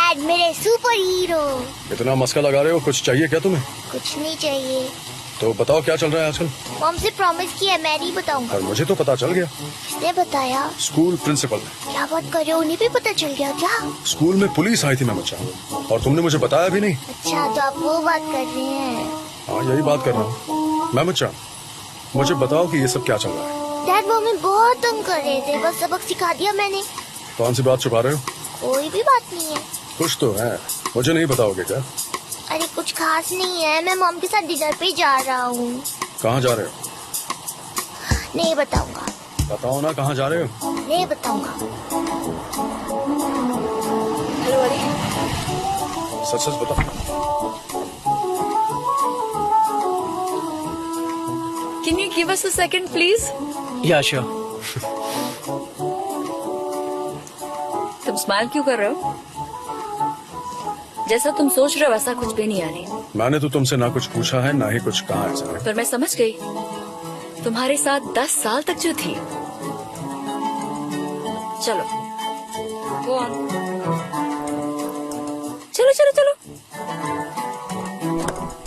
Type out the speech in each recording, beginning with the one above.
Dad मेरे super hero. इतना मस्का लगा रहे हो, कुछ चाहिए क्या तुम्हें? कुछ नहीं चाहिए। तो बताओ क्या चल रहा है आजकल? मॉम से प्रॉमिस किया है, मैं नहीं बताऊंगा। और मुझे तो पता चल गया। किसने बताया? स्कूल प्रिंसिपल ने। क्या बात कर रहे हो, उन्हें भी पता चल गया क्या? स्कूल में पुलिस आई थी मैं बच्चा, और तुमने मुझे बताया भी नहीं। अच्छा तो आप वो बात कर रहे हैं। हाँ यही बात कर रहा हूँ। मैं बच्चा, मुझे बताओ कि ये सब क्या चल रहा है। डैड वो हमें बहुत तंग कर रहे थे, बस सबक सिखा दिया मैंने। कौन सी बात छुपा रहे हो? कोई भी बात नहीं है। कुछ तो है, मुझे नहीं बताओगे क्या? अरे कुछ खास नहीं है, मैं मॉम के साथ डिनर पे जा रहा हूँ। कहाँ जा रहे हो? नहीं बताऊंगा। बताओ ना कहाँ जा रहे हो? नहीं बताऊंगा। हेलो अरे, सच सच बताओ। can you give us a second please? या श्योर। तुम स्माइल क्यों कर रहे हो? जैसा तुम सोच रहे हो वैसा कुछ भी नहीं यानी। मैंने तो तुमसे ना कुछ पूछा है ना ही कुछ कहा है सर। पर मैं समझ गई, तुम्हारे साथ 10 साल तक जो थी। चलो Go on. चलो चलो चलो,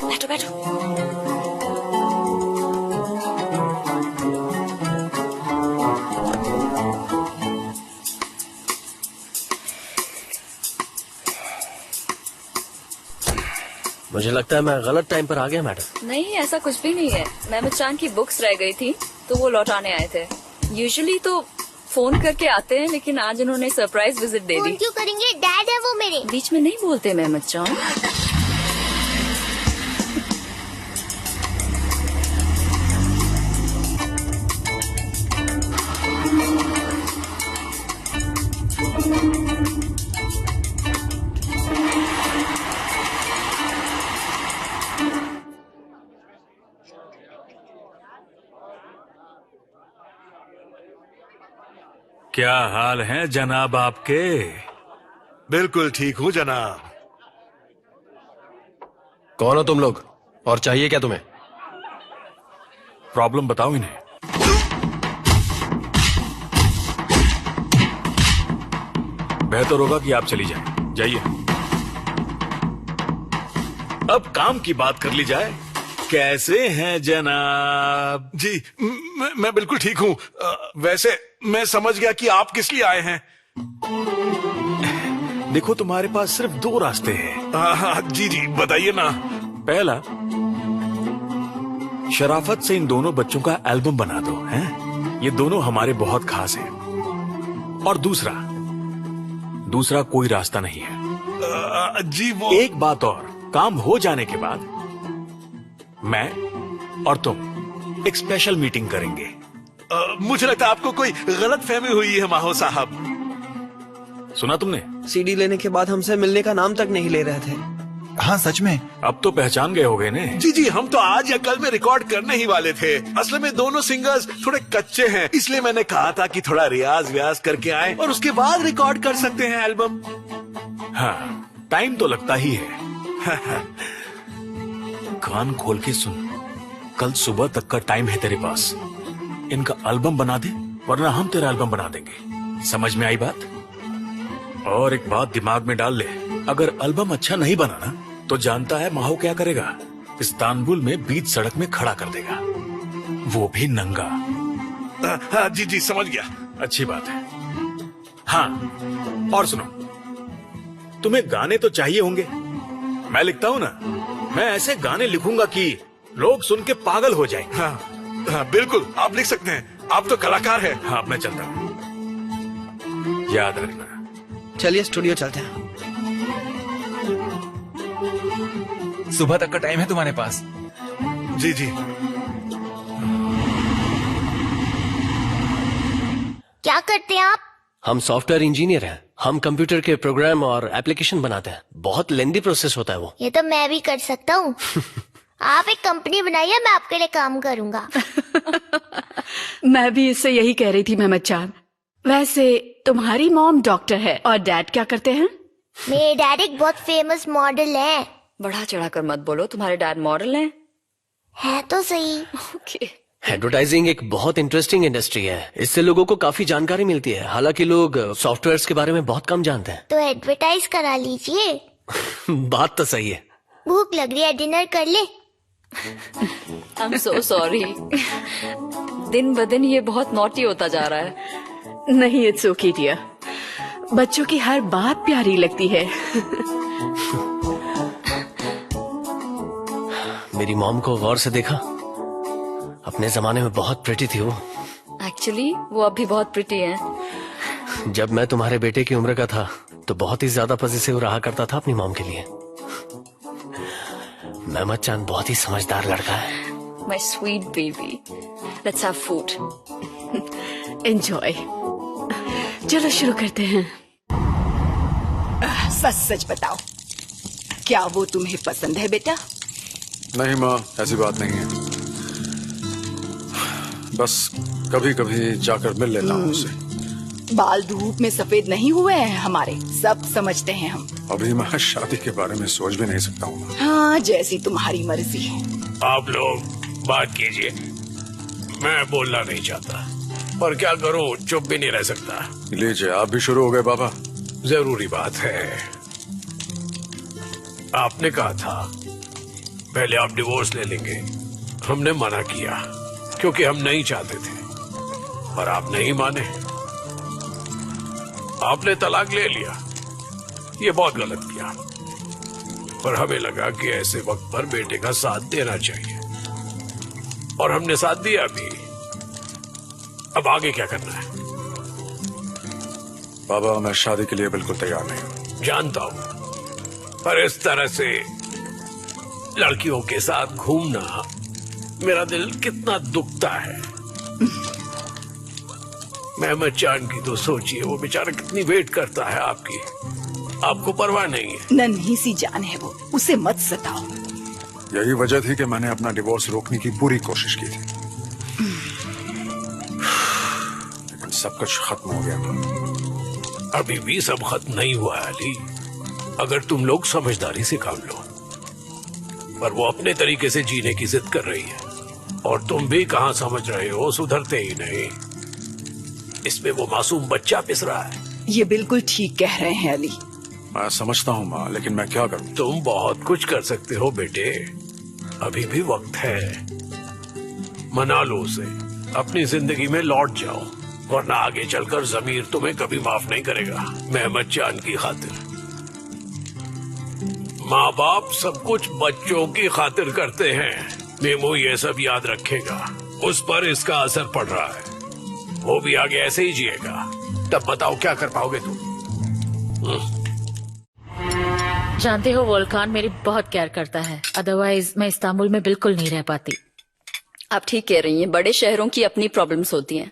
बैठो बैठो। मुझे लगता है मैं गलत टाइम पर आ गया मैडम। नहीं ऐसा कुछ भी नहीं है, मेहमद चांद की बुक्स रह गई थी तो वो लौटाने आए थे। यूजुअली तो फोन करके आते हैं, लेकिन आज उन्होंने सरप्राइज विजिट दे फोन दी। क्यों करेंगे, डैड है वो मेरे। बीच में नहीं बोलते मेहमद चांद। क्या हाल है जनाब आपके? बिल्कुल ठीक हूँ जनाब। कौन हो तुम लोग और चाहिए क्या तुम्हें? प्रॉब्लम बताओ इन्हें। बेहतर होगा कि आप चली जाएं। जाइए। अब काम की बात कर ली जाए। कैसे हैं जनाब? जी मैं बिल्कुल ठीक हूँ। वैसे मैं समझ गया कि आप किस लिए आए हैं। देखो तुम्हारे पास सिर्फ 2 रास्ते हैं। हाँ, जी जी बताइए ना। पहला, शराफत से इन दोनों बच्चों का एल्बम बना दो, हैं? ये दोनों हमारे बहुत खास हैं। और दूसरा कोई रास्ता नहीं है। जी वो एक बात और, काम हो जाने के बाद मैं और तुम एक स्पेशल मीटिंग करेंगे। मुझे लगता है आपको कोई गलत फहमी हुई है माहो साहब। सुना तुमने? सीडी लेने के बाद हमसे मिलने का नाम तक नहीं ले रहे थे। हाँ सच में। अब तो पहचान गए होगे ने? जी जी हम तो आज या कल में रिकॉर्ड करने ही वाले थे। असल में दोनों सिंगर्स थोड़े कच्चे हैं, इसलिए मैंने कहा था कि थोड़ा रियाज व्याज करके आए और उसके बाद रिकॉर्ड कर सकते हैं एल्बम। हाँ, टाइम तो लगता ही है। कान खोल के सुन, कल सुबह तक का टाइम है तेरे पास। इनका एल्बम बना दे, वरना हम तेरा एल्बम बना देंगे। समझ में आई बात? और एक बात दिमाग में डाल ले, अगर एल्बम अच्छा नहीं बना ना तो जानता है माहो क्या करेगा? इस्तांबुल में बीच सड़क में खड़ा कर देगा, वो भी नंगा। हाँ जी जी समझ गया। अच्छी बात है। हाँ और सुनो, तुम्हें गाने तो चाहिए होंगे। मैं लिखता हूँ ना, मैं ऐसे गाने लिखूंगा कि लोग सुन के पागल हो जाएंगे। हाँ बिल्कुल आप लिख सकते हैं, आप तो कलाकार हैं। हाँ मैं चलता हूँ, याद रखना। चलिए स्टूडियो चलते हैं। सुबह तक का टाइम है तुम्हारे पास। जी जी। क्या करते हैं आप? हम सॉफ्टवेयर इंजीनियर हैं। हम कंप्यूटर के प्रोग्राम और एप्लीकेशन बनाते हैं। बहुत लेंदी प्रोसेस होता है वो। ये तो मैं भी कर सकता हूँ। आप एक कंपनी बनाइए, मैं आपके लिए काम करूँगा। मैं भी इससे यही कह रही थी मेहमद चांद। वैसे तुम्हारी मॉम डॉक्टर है और डैड क्या करते हैं? मेरे डैड एक बहुत फेमस मॉडल है। बढ़ा चढ़ा कर मत बोलो, तुम्हारे डैड मॉडल हैं। है तो सही। ओके। एडवर्टाइजिंग एक बहुत इंटरेस्टिंग इंडस्ट्री है। इससे लोगों को काफी जानकारी मिलती है। हालांकि लोग सॉफ्टवेयर्स के बारे में बहुत कम जानते हैं। तो एडवर्टाइज करा लीजिए। बात तो सही है। भूख लग रही है, डिनर कर ले। I am so sorry. दिन ब दिन ये बहुत नॉटी होता जा रहा है। नहीं, इट्स ओके डियर। बच्चों की हर बात प्यारी लगती है। मेरी मॉम को गौर से देखा? अपने जमाने में बहुत प्रिटी थी वो। एक्चुअली वो अब भी बहुत प्रिटी है। जब मैं तुम्हारे बेटे की उम्र का था तो बहुत ही ज्यादा पॉजिटिव रहा करता था अपनी मॉम के लिए। मेहमद चांद बहुत ही समझदार लड़का है। My sweet baby. Let's have food. Enjoy. चलो शुरू करते हैं। सच सच बताओ, क्या वो तुम्हें पसंद है बेटा? नहीं माँ, ऐसी बात नहीं है। बस कभी कभी जाकर मिल लेता हूँ उससे। बाल धूप में सफेद नहीं हुए हैं हमारे, सब समझते हैं हम। अभी मैं शादी के बारे में सोच भी नहीं सकता हूँ। हाँ, जैसी तुम्हारी मर्जी। आप लोग बात कीजिए, मैं बोलना नहीं चाहता, पर क्या करूं, चुप भी नहीं रह सकता। लीजिए, आप भी शुरू हो गए बाबा। जरूरी बात है। आपने कहा था पहले आप डिवोर्स ले लेंगे। हमने मना किया क्योंकि हम नहीं चाहते थे, पर आप नहीं माने। आपने तलाक ले लिया, ये बहुत गलत किया, पर हमें लगा कि ऐसे वक्त पर बेटे का साथ देना चाहिए, और हमने साथ दिया भी। अब आगे क्या करना है? बाबा, मैं शादी के लिए बिल्कुल तैयार नहीं हूँ। जानता हूं, पर इस तरह से लड़कियों के साथ घूमना मेरा दिल कितना दुखता है। मेहमद चांद की तो सोचिए, वो बेचारा कितनी वेट करता है आपकी। आपको परवाह नहीं है। नन्ही सी जान है वो, उसे मत सताओ। यही वजह थी कि मैंने अपना डिवोर्स रोकने की पूरी कोशिश की थी, लेकिन सब कुछ खत्म हो गया। अभी भी सब खत्म नहीं हुआ है अली। अगर तुम लोग समझदारी से काम लो, पर वो अपने तरीके से जीने की जिद कर रही है, और तुम भी कहाँ समझ रहे हो, सुधरते ही नहीं। इसमें वो मासूम बच्चा पिस रहा है। ये बिल्कुल ठीक कह रहे हैं अली। मैं समझता हूँ माँ, लेकिन मैं क्या करूँ? तुम बहुत कुछ कर सकते हो बेटे, अभी भी वक्त है। मना लो उसे, अपनी जिंदगी में लौट जाओ, वरना आगे चलकर जमीर तुम्हें कभी माफ नहीं करेगा। मेहमद चांद की खातिर। माँ बाप सब कुछ बच्चों की खातिर करते हैं। मेमो ये सब याद रखेगा, उस पर इसका असर पड़ रहा है। वो भी आगे ऐसे ही जिएगा, तब बताओ क्या कर पाओगे तुम? जानते हो, वोल्कान मेरी बहुत केयर करता है, अदरवाइज मैं इस्तांबुल में बिल्कुल नहीं रह पाती। आप ठीक कह रही हैं, बड़े शहरों की अपनी प्रॉब्लम्स होती हैं।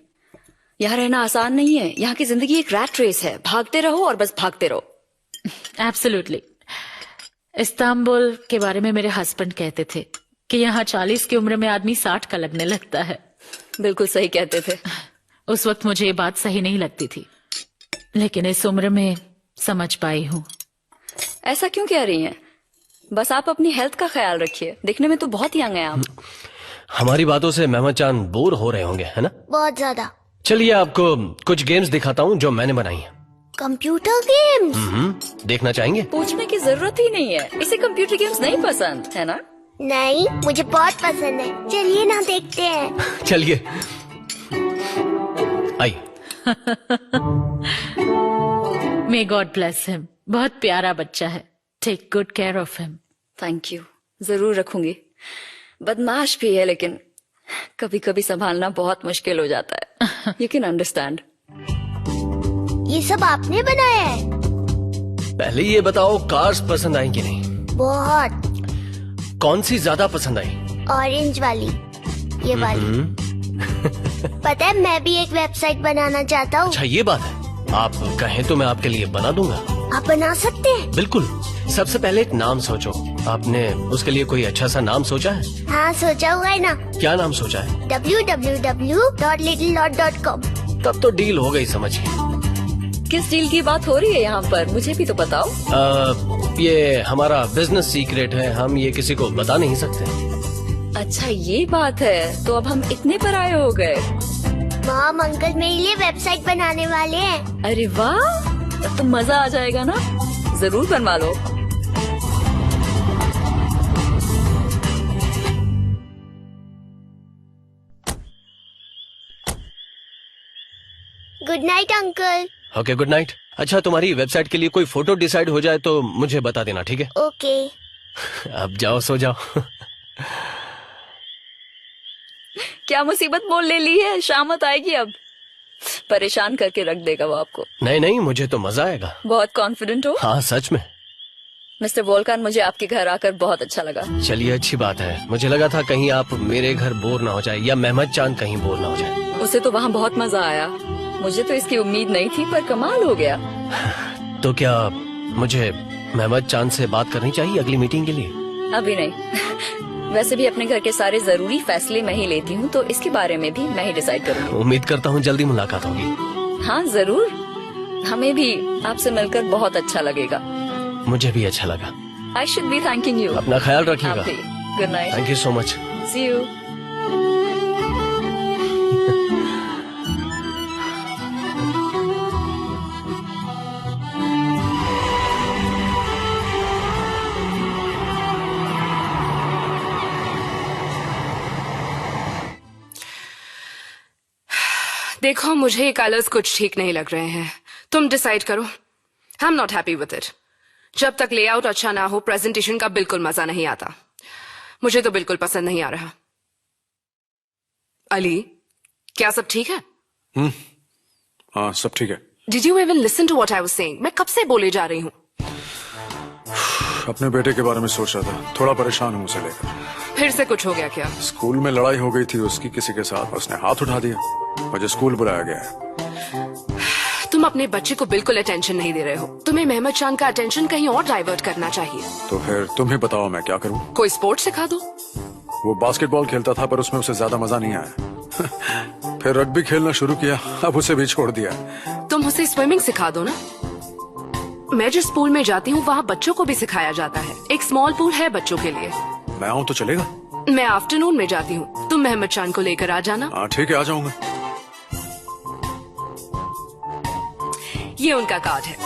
यहाँ रहना आसान नहीं है। यहाँ की जिंदगी एक रैट रेस है, भागते रहो और बस भागते रहो। एब्सोल्युटली। इस्तांबुल के बारे में मेरे हस्बैंड कहते थे कि यहाँ 40 की उम्र में आदमी 60 का लगने लगता है। बिल्कुल सही कहते थे। उस वक्त मुझे ये बात सही नहीं लगती थी, लेकिन इस उम्र में समझ पाई हूँ। ऐसा क्यों कह रही हैं? बस आप अपनी हेल्थ का ख्याल रखिए। दिखने में तो बहुत यंग हैं आप। हमारी बातों से मेहमद चांद बोर हो रहे होंगे, है ना? बहुत ज्यादा। चलिए आपको कुछ गेम्स दिखाता हूँ जो मैंने बनाई हैं। Computer games? देखना चाहेंगे? पूछने की जरूरत ही नहीं है, इसे कंप्यूटर गेम्स नहीं पसंद है ना? नहीं, मुझे बहुत पसंद है। चलिए ना, देखते हैं। चलिए आइए। May God bless him. बहुत प्यारा बच्चा है। Take good care of him. Thank you, जरूर रखूंगी। बदमाश भी है, लेकिन कभी कभी संभालना बहुत मुश्किल हो जाता है। You can understand. ये सब आपने बनाया है? पहले ये बताओ, कार्स पसंद आई कि नहीं? बहुत। कौन सी ज्यादा पसंद आई? ऑरेंज वाली, ये वाली। पता है, मैं भी एक वेबसाइट बनाना चाहता हूँ। अच्छा, ये बात है। आप कहें तो मैं आपके लिए बना दूंगा। आप बना सकते हैं? बिल्कुल। सबसे पहले एक नाम सोचो। आपने उसके लिए कोई अच्छा सा नाम सोचा है? हाँ, सोचा हुआ है ना। क्या नाम सोचा है? www.littlelot.com। तब तो डील हो गई, समझिए। किस डील की बात हो रही है यहाँ पर? मुझे भी तो बताओ। ये हमारा बिजनेस सीक्रेट है, हम ये किसी को बता नहीं सकते। अच्छा ये बात है, तो अब हम इतने पराये हो गए। मॉम अंकल मेरे लिए वेबसाइट बनाने वाले हैं। अरे वाह, तब तो मजा आ जाएगा ना। जरूर बनवा लो। Good night uncle. Okay, good night. अच्छा, तुम्हारी वेबसाइट के लिए कोई फोटो डिसाइड हो जाए तो मुझे बता देना, ठीक है? ओके। अब जाओ, सो जाओ। क्या मुसीबत मोल ले ली है, शामत आएगी अब। परेशान करके रख देगा वो आपको। नहीं नहीं, मुझे तो मजा आएगा। बहुत कॉन्फिडेंट हो। हाँ, सच में। मिस्टर वोल्कान, मुझे आपके घर आकर बहुत अच्छा लगा। चलिए, अच्छी बात है। मुझे लगा था कहीं आप मेरे घर बोर ना हो जाए या मेहमद चांद कहीं बोर ना हो जाए। उसे तो वहाँ बहुत मजा आया। मुझे तो इसकी उम्मीद नहीं थी, पर कमाल हो गया। तो क्या मुझे मेहमद चांद से बात करनी चाहिए अगली मीटिंग के लिए? अभी नहीं। वैसे भी अपने घर के सारे जरूरी फैसले मैं ही लेती हूँ, तो इसके बारे में भी मैं ही डिसाइड करूँगी। उम्मीद करता हूँ जल्दी मुलाकात होगी। हाँ जरूर, हमें भी आपसे मिलकर बहुत अच्छा लगेगा। मुझे भी अच्छा लगा। I should be thanking you. अपना ख्याल रखिएगा। Good night. Thank you so much. See you. देखो, मुझे ये कलर्स कुछ ठीक नहीं लग रहे हैं। तुम डिसाइड करो। I am not happy with it. जब तक लेआउट अच्छा ना हो, प्रेजेंटेशन का बिल्कुल मजा नहीं आता। मुझे तो बिल्कुल पसंद नहीं आ रहा। अली, क्या सब ठीक है? हाँ, सब ठीक है। Did you even listen to what I was saying? मैं कब से बोले जा रही हूँ। अपने बेटे के बारे में सोच रहा था। थोड़ा परेशान हूँ उसे लेकर। फिर से कुछ हो गया क्या? स्कूल में लड़ाई हो गई थी उसकी किसी के साथ। उसने हाथ उठा दिया। मुझे स्कूल बुलाया गया है। तुम अपने बच्चे को बिल्कुल अटेंशन नहीं दे रहे हो। तुम्हें मेहमद चांद का अटेंशन कहीं और डाइवर्ट करना चाहिए। तो फिर तुम ही बताओ, मैं क्या करूँ? कोई स्पोर्ट सिखा दो। वो बास्केटबॉल खेलता था, पर उसमें उसे ज्यादा मजा नहीं आया। फिर रग्बी खेलना शुरू किया, अब उसे भी छोड़ दिया। तुम उसे स्विमिंग सिखा दो ना। मैं जिस पूल में जाती हूँ वहाँ बच्चों को भी सिखाया जाता है। एक स्मॉल पूल है बच्चों के लिए। मैं आऊँ तो चलेगा? मैं आफ्टरनून में जाती हूँ। तुम मेहमद चांद को लेकर आ जाना। हाँ ठीक है, आ जाऊंगा। ये उनका कार्ड है।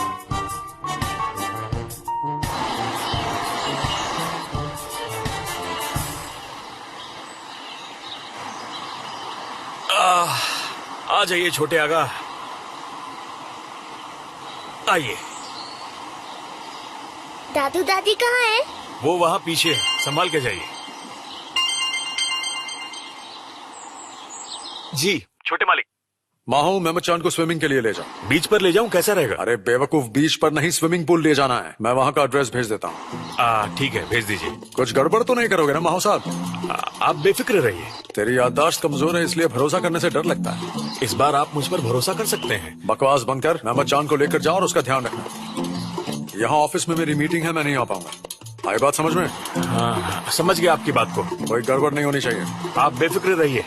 आ जाइए छोटे आगा, आइए। दादू दादी कहाँ है? वो वहाँ पीछे है, संभाल के जाइए। जी छोटे मालिक। माहू, मेहमद चांद को स्विमिंग के लिए ले जाओ। बीच पर ले जाऊं, कैसा रहेगा? अरे बेवकूफ, बीच पर नहीं, स्विमिंग पूल ले जाना है। मैं वहाँ का एड्रेस भेज देता हूँ। ठीक है, भेज दीजिए। कुछ गड़बड़ तो नहीं करोगे ना माहू साहब? आप बेफिक्र रहिए। तेरी याददाश्त कमजोर है, इसलिए भरोसा करने से डर लगता है। इस बार आप मुझ पर भरोसा कर सकते हैं। बकवास बंद कर, मेहमद चांद को लेकर जाओ और उसका ध्यान रखना। यहाँ ऑफिस में मेरी मीटिंग है, मैं नहीं आ पाऊंगा। आई बात समझ में? हाँ, समझ गया आपकी बात को। कोई गड़बड़ नहीं होनी चाहिए। आप बेफिक्र रहिए।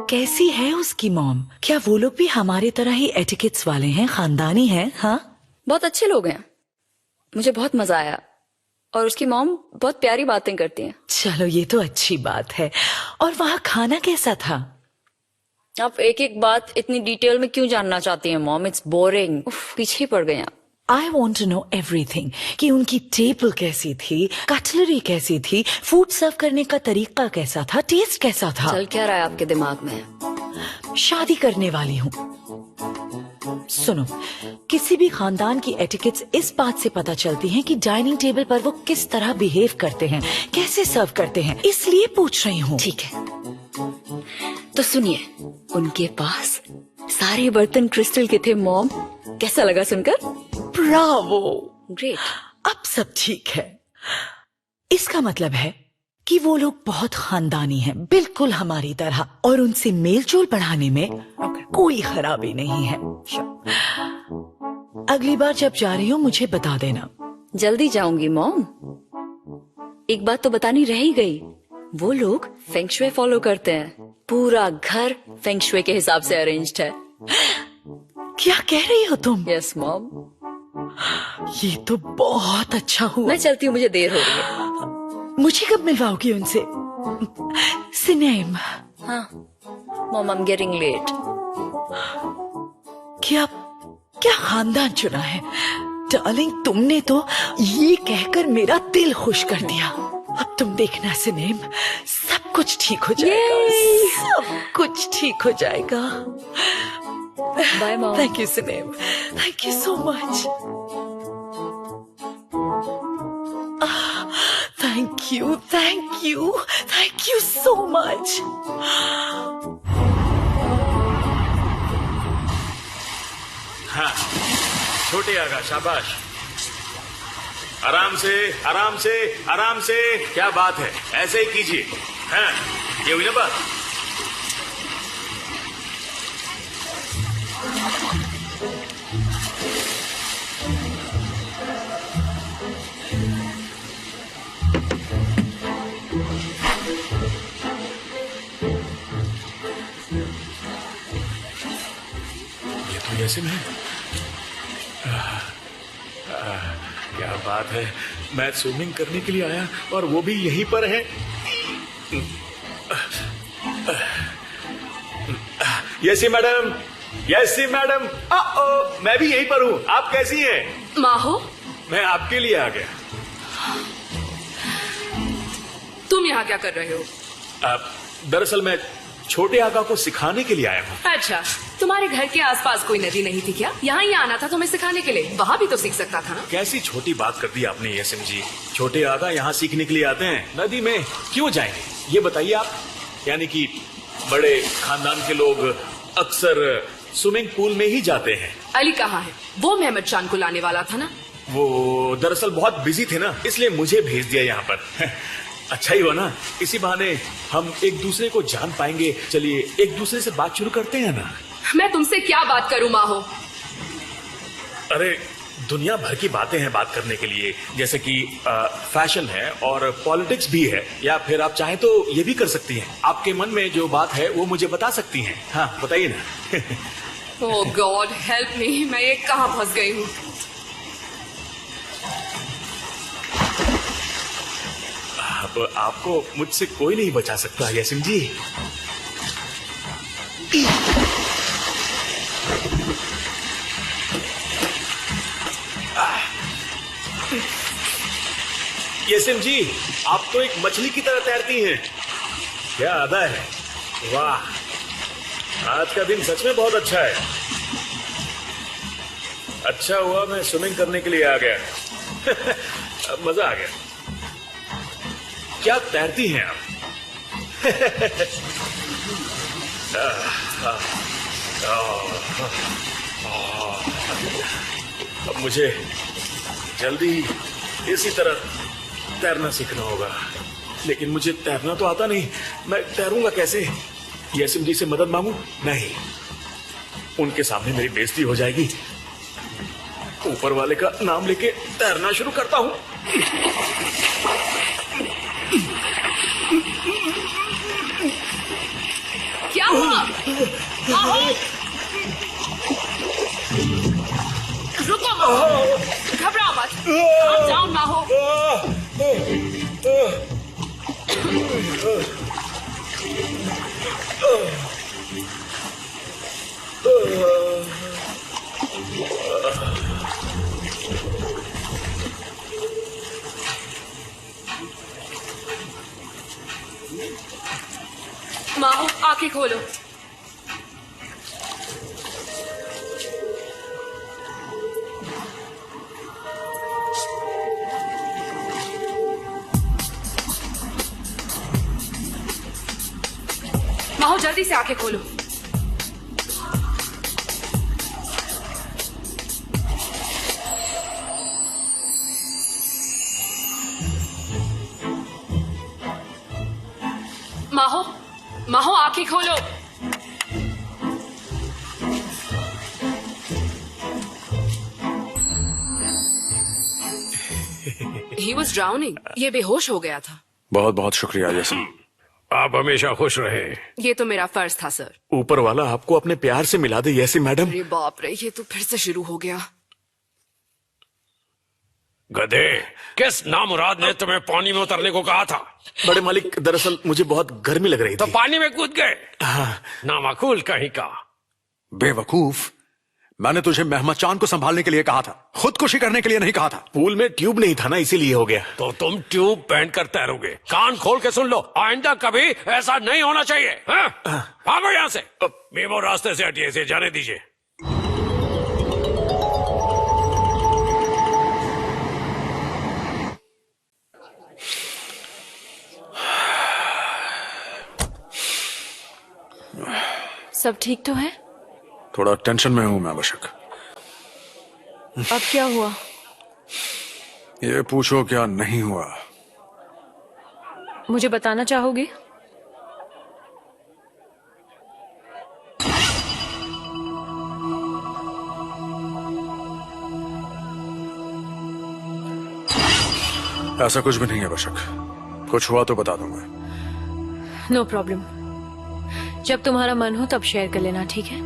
कैसी है उसकी मॉम? क्या वो लोग भी हमारे तरह ही एटिकेट्स वाले हैं, खानदानी हैं? हाँ, बहुत अच्छे लोग हैं। मुझे बहुत मजा आया। और उसकी मॉम बहुत प्यारी बातें करती हैं। चलो ये तो अच्छी बात है। और वहाँ खाना कैसा था? आप एक एक बात इतनी डिटेल में क्यों जानना चाहती हैं मॉम? It's boring. पीछे पड़ गए आप। I want to know everything कि उनकी टेबल कैसी थी, कटलरी कैसी थी, फूड सर्व करने का तरीका कैसा था, टेस्ट कैसा था। चल क्या रहा है आपके दिमाग में? शादी करने वाली हूँ। सुनो, किसी भी खानदान की एटिकेट्स इस बात से पता चलती हैं कि डाइनिंग टेबल पर वो किस तरह बिहेव करते हैं, कैसे सर्व करते हैं, इसलिए पूछ रही हूँ। ठीक है, तो सुनिए, उनके पास सारे बर्तन क्रिस्टल के थे मॉम। कैसा लगा सुनकर? Bravo, great. अब सब ठीक है। इसका मतलब है कि वो लोग बहुत खानदानी हैं, बिल्कुल हमारी तरह, और उनसे मेलजोल बढ़ाने में कोई खराबी नहीं है। अगली बार जब जा रही हूँ मुझे बता देना। जल्दी जाऊंगी मॉम। एक बात तो बतानी रह ही गई, वो लोग फेंग शुई फॉलो करते हैं। पूरा घर फेंग शुई के हिसाब से अरेंज्ड है। क्या कह रही हो तुम? Yes mom. ये तो बहुत अच्छा हुआ। मैं चलती हूँ, मुझे देर हो रही है। मुझे कब मिलवाओगी उनसे? सिनेम। हाँ mom, I am getting late. क्या क्या खानदान चुना है डार्लिंग, तुमने तो ये कहकर मेरा दिल खुश कर दिया। अब तुम देखना सिनेम, सब कुछ ठीक हो जाएगा, सब कुछ ठीक हो जाएगा। Bye mom. थैंक यू सिनेम, thank you so much. Thank you, thank you, thank you so much. हाँ, छोटे आगा, शाबाश। आराम से, आराम से, आराम से। क्या बात है, ऐसे ही कीजिए। हाँ, ये हुई ना बात। ये तो ऐसे में क्या बात है, मैं स्विमिंग करने के लिए आया और वो भी यहीं पर है। यसी मैडम, यसी मैडम। मैं भी यहीं पर हूँ, आप कैसी हैं? माहो, मैं आपके लिए आ गया। तुम यहाँ क्या कर रहे हो? दरअसल मैं छोटे आगा को सिखाने के लिए आया हूँ। अच्छा, तुम्हारे घर के आसपास कोई नदी नहीं थी क्या? यहाँ ही आना था तुम्हें सिखाने के लिए, वहाँ भी तो सीख सकता था ना। कैसी छोटी बात कर दी आपने यसम जी। छोटे आगा यहाँ सीखने के लिए आते हैं, नदी में क्यों जाएंगे ये बताइए आप। यानी कि बड़े खानदान के लोग अक्सर स्विमिंग पूल में ही जाते हैं। अली कहाँ है? वो मेहमद चांद को लाने वाला था ना। वो दरअसल बहुत बिजी थे ना, इसलिए मुझे भेज दिया यहाँ पर। अच्छा ही हो ना, इसी बहाने हम एक दूसरे को जान पाएंगे। चलिए एक दूसरे से बात शुरू करते हैं ना। मैं तुमसे क्या बात करूं माहो? अरे दुनिया भर की बातें हैं बात करने के लिए, जैसे कि फैशन है और पॉलिटिक्स भी है, या फिर आप चाहें तो ये भी कर सकती हैं। आपके मन में जो बात है वो मुझे बता सकती हैं। हाँ बताइए ना। ओह गॉड हेल्प मी, मैं ये कहाँ फंस गई हूँ? अब आपको मुझसे कोई नहीं बचा सकता यासिन जी। यासिन जी, आप तो एक मछली की तरह तैरती हैं। क्या अदा है, वाह। आज का दिन सच में बहुत अच्छा है। अच्छा हुआ मैं स्विमिंग करने के लिए आ गया। मजा आ गया। क्या तैरती हैं आप? अब मुझे जल्दी इसी तरह तैरना सीखना होगा, लेकिन मुझे तैरना तो आता नहीं। मैं तैरूंगा कैसे? यासिम जी से मदद मांगू? नहीं, उनके सामने मेरी बेइज्जती हो जाएगी। ऊपर वाले का नाम लेके तैरना शुरू करता हूं। क्या हुआ? रुको माहो, घबराओ मत। Calm down माहो। माहो आंखें खोलो। माहो जल्दी से आंखें खोलो। माहो, माहो आंखें खोलो। He was drowning. ये बेहोश हो गया था। बहुत बहुत शुक्रिया यासिन। आप हमेशा खुश रहे। ये तो मेरा फर्ज था सर। ऊपर वाला आपको अपने प्यार से मिला दे यासिन मैडम। अरे बाप रे, ये तो फिर से शुरू हो गया। गधे, किस नामुराद ने तुम्हें पानी में उतरने को कहा था? बड़े मालिक, दरअसल मुझे बहुत गर्मी लग रही तो थी। पानी में कूद गए? नामाकूल कहीं का। बेवकूफ, मैंने तुझे मेहमद चांद को संभालने के लिए कहा था, खुदकुशी करने के लिए नहीं कहा था। पूल में ट्यूब नहीं था ना, इसीलिए हो गया। तो तुम ट्यूब पहन कर तैरोगे? कान खोल के सुन लो, आइंदा कभी ऐसा नहीं होना चाहिए। भागो यहाँ से। मेमो रास्ते से हटिए, इसे जाने दीजिए। सब ठीक तो है? थोड़ा टेंशन में हूं मैं बशक। अब क्या हुआ? ये पूछो क्या नहीं हुआ। मुझे बताना चाहोगे? ऐसा कुछ भी नहीं है बशक, कुछ हुआ तो बता दूंगा। नो प्रॉब्लम, जब तुम्हारा मन हो तब शेयर कर लेना, ठीक है?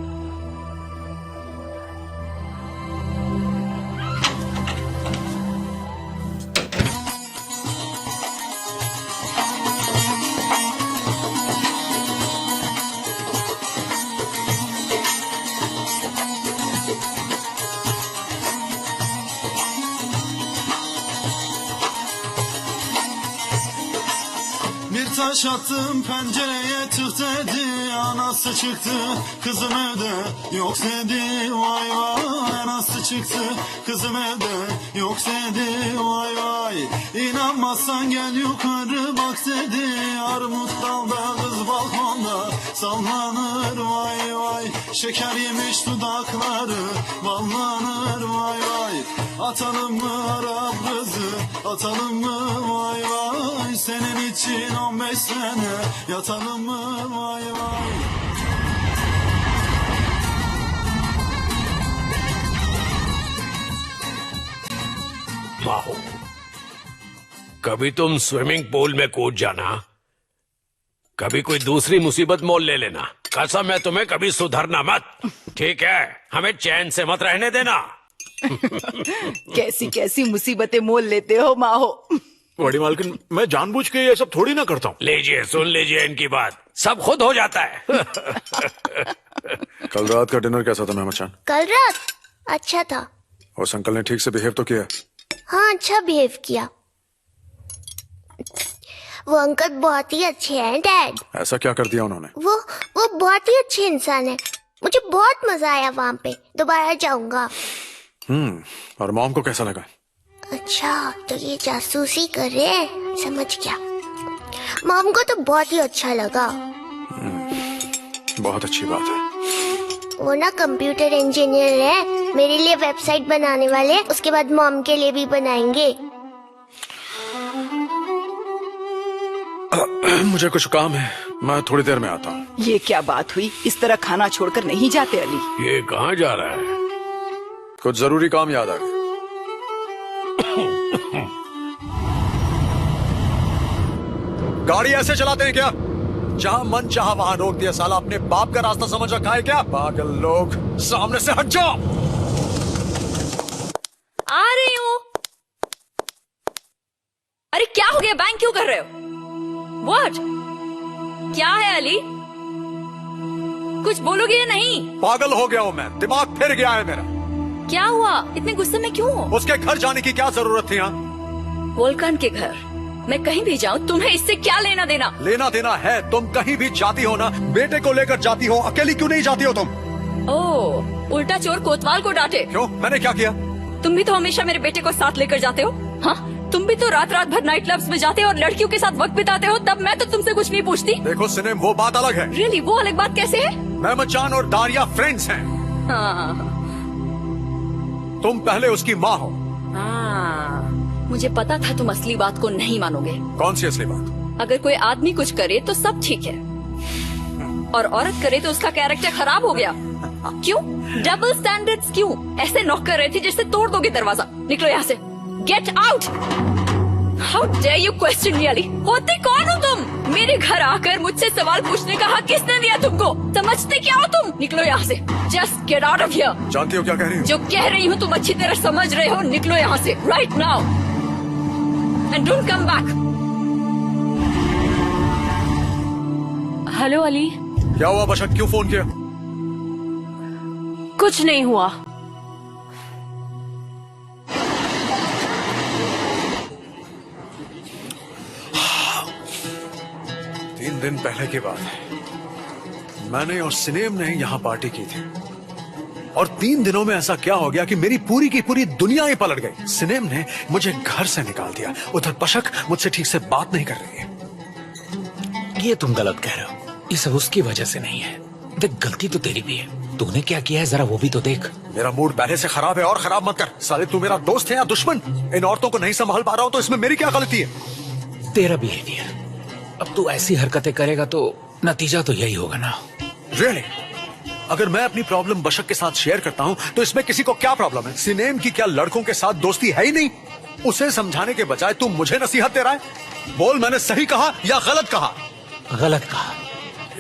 Bir taş attım pencereye tık dedi, anası çıktı kızım evde yok dedi, vay vay anası çıktı kızım evde yok dedi, vay vay. İnanmazsan gel yukarı bak dedi, armut dalda kız balkonda sallanır, vay vay. Şeker yemiş dudakları ballanır, vay vay. Atalım mı Arap kızı, atalım mı vay vay. Senin için 15 sene yatalım mı vay vay. वाह, कभी तुम swimming pool में कूद जाना, कभी कोई दूसरी मुसीबत मोल ले लेना। कसम है तुम्हें कभी सुधरना मत, ठीक है? हमें चैन से मत रहने देना। कैसी कैसी मुसीबतें मोल लेते हो माहो। बड़ी मालकिन, मैं जानबूझ के ये सब थोड़ी ना करता हूँ। लीजिए, सुन लीजिए इनकी बात, सब खुद हो जाता है। कल रात का डिनर कैसा था मेहमद चांद? कल रात अच्छा था। उस अंकल ने ठीक से बिहेव तो किया? हाँ, अच्छा बिहेव किया। वो अंकल बहुत ही अच्छे हैं डैड। ऐसा क्या कर दिया उन्होंने? वो बहुत ही अच्छे इंसान है। मुझे बहुत मजा आया वहाँ पे, दोबारा जाऊंगा। और मॉम को कैसा लगा? अच्छा, तो ये जासूसी कर रहे हैं, समझ गया। मॉम को तो बहुत ही अच्छा लगा। बहुत अच्छी बात है। वो ना कंप्यूटर इंजीनियर है, मेरे लिए वेबसाइट बनाने वाले, उसके बाद मॉम के लिए भी बनाएंगे। मुझे कुछ काम है, मैं थोड़ी देर में आता हूँ। ये क्या बात हुई, इस तरह खाना छोड़कर नहीं जाते अली। ये कहाँ जा रहा है? कुछ जरूरी काम याद आ गया। गाड़ी ऐसे चलाते हैं क्या? जहाँ मन चाहा वहाँ रोक दिया। साला अपने बाप का रास्ता समझ रखा है क्या? पागल लोग, सामने से हट जाओ। आ रही हूँ। अरे क्या हो गया, बैंक क्यों कर रहे हो? What? क्या है अली? कुछ बोलोगे या नहीं? पागल हो गया हूँ मैं, दिमाग फिर गया है मेरा। क्या हुआ, इतने गुस्से में क्यों हो? उसके घर जाने की क्या जरूरत थी? यहाँ वोल्कान के घर, मैं कहीं भी जाऊँ तुम्हें इससे क्या लेना देना? लेना देना है, तुम कहीं भी जाती हो ना, बेटे को लेकर जाती हो, अकेली क्यों नहीं जाती हो तुम? ओह, उल्टा चोर कोतवाल को डांटे। क्यों, मैंने क्या किया? तुम भी तो हमेशा मेरे बेटे को साथ लेकर जाते हो। हाँ, तुम भी तो रात रात भर नाइट क्लब्स में जाते हो और लड़कियों के साथ वक्त बिताते हो, तब मैं तो तुमसे कुछ नहीं पूछती। देखो सिनेम, वो बात अलग है। रियली, वो अलग बात कैसे है? मेहमद जान और दारिया फ्रेंड्स हैं। हाँ। तुम पहले उसकी माँ हो। हाँ, मुझे पता था तुम असली बात को नहीं मानोगे। कौन सी असली बात? अगर कोई आदमी कुछ करे तो सब ठीक है, और औरत करे तो उसका कैरेक्टर खराब हो गया। क्यों? डबल स्टैंडर्ड्स क्यों? ऐसे नॉक कर रहे थे जैसे तोड़ दोगे दरवाजा। निकलो यहाँ से, get out. How dare you question me Ali? होते कौन हो तुम? मेरे घर आकर मुझसे सवाल पूछने का हक किसने दिया तुमको? समझते क्या हो तुम? निकलो यहाँ से, just get out of here. जानती हो क्या कह रही हो? जो कह रही हूँ तुम अच्छी तरह समझ रहे हो। निकलो यहाँ से right now and don't come back. Hello Ali. क्या हुआ बशक, क्यों फोन किया? कुछ नहीं हुआ। तीन दिन पहले की बात है, मैंने और सिनेम ने यहाँ पार्टी की थी और 3 दिनों में ऐसा क्या हो गया कि मेरी पूरी की पूरी दुनिया ही पलट गई। सिनेम ने मुझे घर से निकाल दिया, उधर बशक मुझसे ठीक से बात नहीं कर रही है। ये तुम गलत कह रहे हो, ये सब उसकी वजह से नहीं है। देख, गलती तो तेरी भी है, तूने क्या किया है जरा वो भी तो देख। मेरा मूड पहले से खराब है और खराब मत कर। साले तू मेरा दोस्त है या दुश्मन? इन औरतों को नहीं संभाल पा रहा हूं तो इसमें मेरी क्या गलती है? तेरा बिहेवियर, अब तू ऐसी हरकतें करेगा तो नतीजा तो यही होगा ना। रियली? अगर मैं अपनी प्रॉब्लम बशक के साथ शेयर करता हूं तो इसमें किसी को क्या प्रॉब्लम है? सिनेम की क्या लड़कों के साथ दोस्ती है ही नहीं? उसे समझाने के बजाय तू मुझे नसीहत दे रहा है। बोल, मैंने सही कहा या गलत कहा? गलत कहा।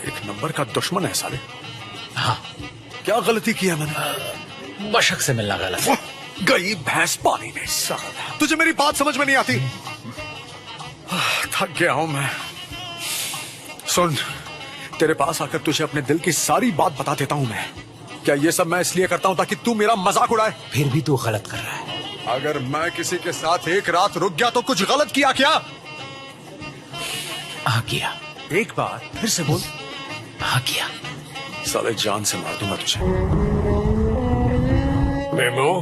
एक नंबर का दुश्मन है साले। हाँ, क्या गलती किया मैंने? बशक से मिलना गलत। गई भैंस पानी में। साला, तुझे मेरी बात समझ में नहीं आती? थक गया हूं मैं। सुन, तेरे पास आकर तुझे अपने दिल की सारी बात बता देता हूं मैं। क्या ये सब मैं इसलिए करता हूं ताकि तू मेरा मजाक उड़ाए? फिर भी तू गलत कर रहा है। अगर मैं किसी के साथ एक रात रुक गया तो कुछ गलत किया क्या? हाँ किया। एक बार फिर से बोल। हाँ किया। साले जान से मार दूंगा तुझे। मेमो,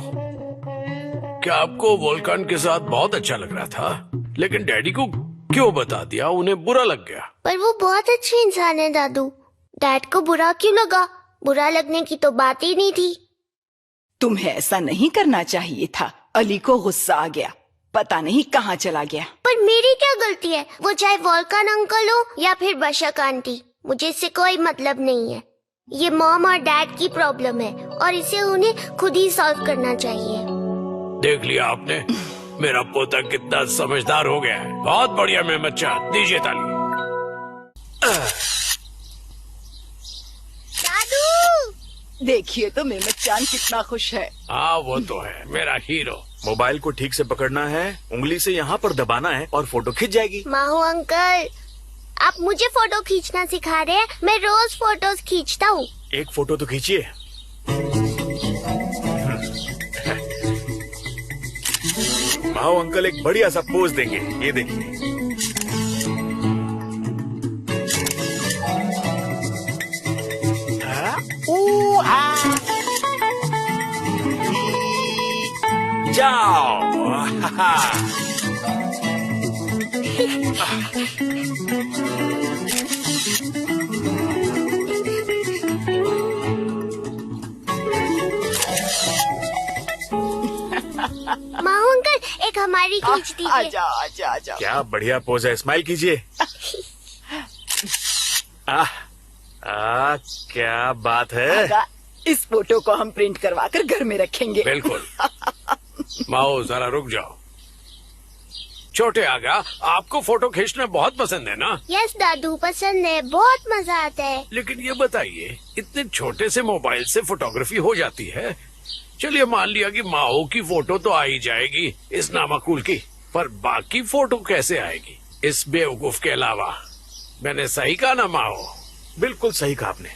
क्या आपको वोल्कान के साथ बहुत अच्छा लग रहा था, लेकिन डैडी को क्यों बता दिया? उन्हें बुरा लग गया। पर वो बहुत अच्छे इंसान है दादू। डैड को बुरा क्यों लगा? बुरा लगने की तो बात ही नहीं थी। तुम्हें ऐसा नहीं करना चाहिए था। अली को गुस्सा आ गया, पता नहीं कहाँ चला गया। पर मेरी क्या गलती है? वो चाहे वोल्कान अंकल हो या फिर बशक आंटी, मुझे इससे कोई मतलब नहीं है। ये मॉम और डैड की प्रॉब्लम है और इसे उन्हें खुद ही सॉल्व करना चाहिए। देख लिया आपने, मेरा पोता कितना समझदार हो गया है। बहुत बढ़िया मेहमद चाह, दीजिए ताली। दादू देखिए तो मेहमद चांद कितना खुश है। हाँ वो तो है, मेरा हीरो। मोबाइल को ठीक से पकड़ना है, उंगली से यहाँ पर दबाना है और फोटो खिंच जाएगी। माहू अंकल, आप मुझे फोटो खींचना सिखा रहे हैं? मैं रोज फोटोज खींचता हूँ। एक फोटो तो खींचिए। माओ अंकल एक बढ़िया सा पोज देंगे, ये देखिए। जाओ। माहू अंकल, एक हमारी खींच दीजिए। आजा आजा आजा। क्या बढ़िया पोज है, स्माइल कीजिए। क्या बात है। आगा, इस फोटो को हम प्रिंट करवा कर घर में रखेंगे। बिल्कुल। माओ जरा रुक जाओ। छोटे आगा, आपको फोटो खींचना बहुत पसंद है ना? यस दादू, पसंद है, बहुत मजा आता है। लेकिन ये बताइए, इतने छोटे से मोबाइल से फोटोग्राफी हो जाती है? चलिए मान लिया कि माओ की फोटो तो आ ही जाएगी इस नामाकुल की, पर बाकी फोटो कैसे आएगी इस बेवकूफ के अलावा? मैंने सही कहा ना माओ? बिल्कुल सही कहा आपने।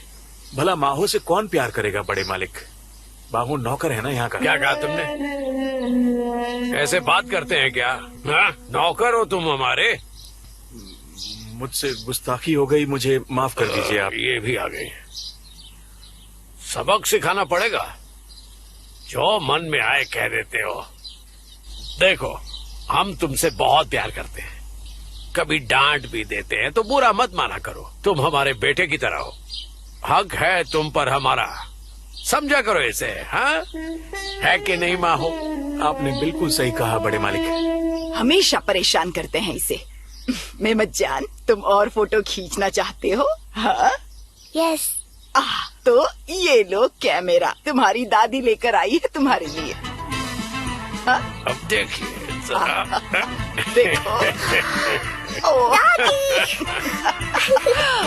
भला माहो से कौन प्यार करेगा बड़े मालिक? बाहू नौकर है ना यहाँ का। क्या कहा तुमने? ऐसे बात करते हैं क्या? हाँ? नौकर हो तुम हमारे? मुझसे गुस्ताखी हो गई, मुझे माफ कर दीजिए आप। ये भी आ गई। सबक सिखाना पड़ेगा, जो मन में आए कह देते हो। देखो, हम तुमसे बहुत प्यार करते हैं, कभी डांट भी देते हैं, तो बुरा मत माना करो। तुम हमारे बेटे की तरह हो, हक है तुम पर हमारा, समझा करो इसे। हाँ, है कि नहीं माहो? आपने बिल्कुल सही कहा बड़े मालिक। हमेशा परेशान करते हैं इसे। मेहमद जान, तुम और फोटो खींचना चाहते हो? हाँ यस। तो ये लो कैमरा, तुम्हारी दादी लेकर आई है तुम्हारे लिए। हाँ? अब देखिए, देखो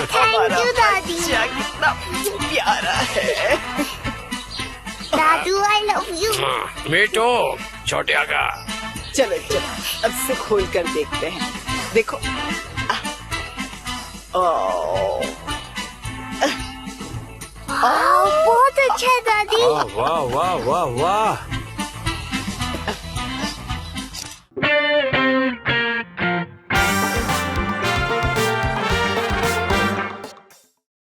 थैंक यू दादी। बच्चा कितना प्यारा है। दादू आई लव यू। बेटो छोटे आका। चलो चलो अब से खोल कर देखते हैं। देखो बहुत अच्छा है दादी। वाह वाह वाह वाह वाह।